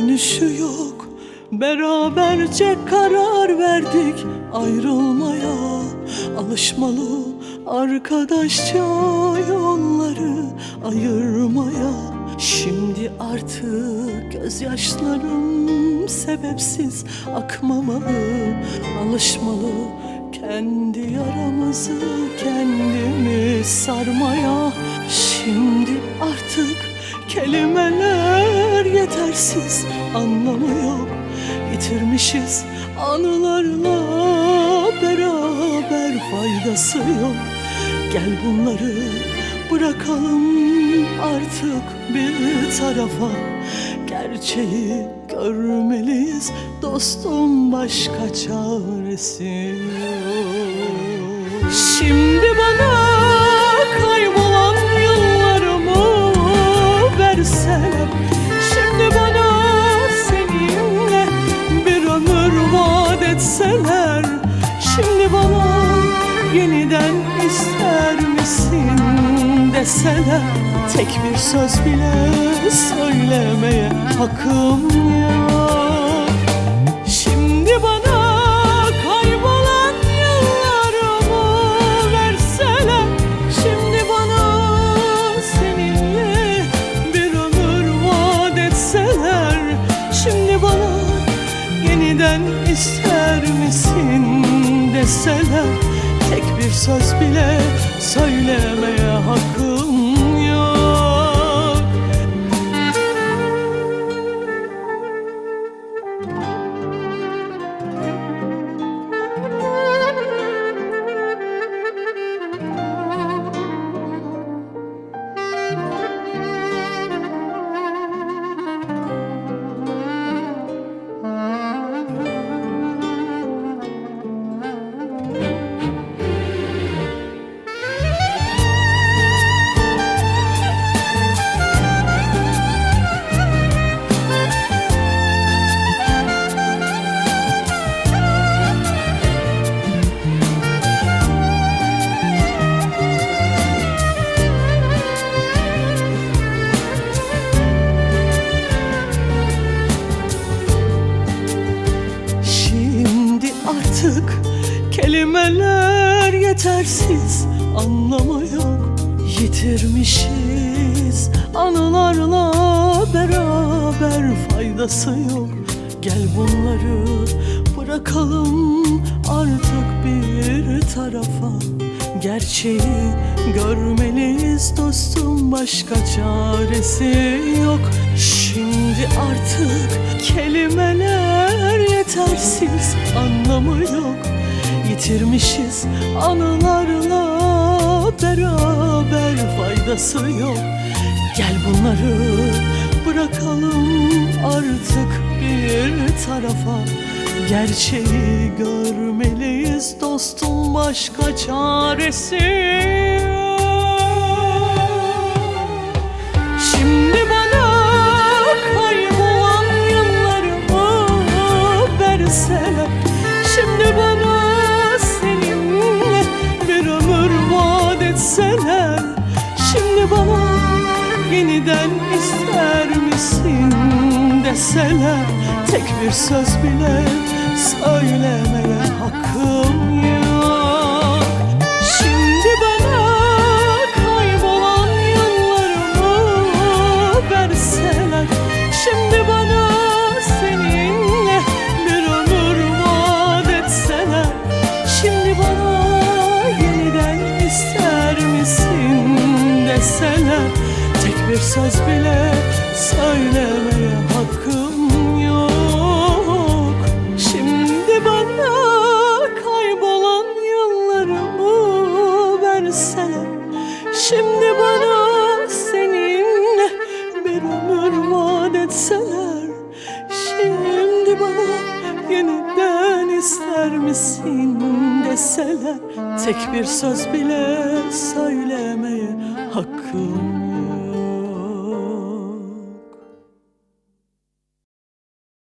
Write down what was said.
Dönüşü yok, beraberce karar verdik ayrılmaya. Alışmalı arkadaşça yolları ayırmaya. Şimdi artık gözyaşlarım sebepsiz akmamalı. Alışmalı kendi yaramızı kendimiz sarmaya. Şimdi artık kelimeler yetersiz, anlamı yok. Yitirmişiz anılarla beraber, faydası yok. Gel bunları bırakalım artık bir tarafa. Gerçeği görmeliyiz dostum, başka çaresi yok. Şimdi bana kaybolan yıllarımı verseler, şimdi bana seninle bir ömür vaat etseler, şimdi bana yeniden ister misin deseler, tek bir söz bile söylemeye hakkım yok. Şimdi bana kaybolan yıllarımı verseler, şimdi bana seninle bir ömür vaat etseler, şimdi bana yeniden ister misin deseler, tek bir söz bile söylemeye hakkım yok. Artık kelimeler yetersiz, anlamı yok. Yitirmişiz anılarla beraber, faydası yok. Gel bunları bırakalım artık bir tarafa. Gerçeği görmeliyiz dostum, başka çaresi yok. Şimdi artık kelimeler yetersiz, anlamı yok. Yitirmişiz anılarla beraber, faydası yok. Gel bunları bırakalım artık bir tarafa. Gerçeği görmeliyiz dostum, başka çaresi yok. Şimdi bana kaybolan yıllarımı verseler, şimdi bana seninle bir ömür vaat etseler, şimdi bana yeniden ister misin deseler, tek bir söz bile söylemeye hakkım yok. Şimdi bana kaybolan yıllarımı verseler, şimdi bana seninle bir ömür vaat etseler, şimdi bana yeniden ister misin deseler, tek bir söz bile söylemeye hakkım yok. Şimdi bana kaybolan yıllarımı verseler, şimdi bana seninle bir ömür vaat etseler, şimdi bana yeniden ister misin deseler, tek bir söz bile söylemeye hakkım yok.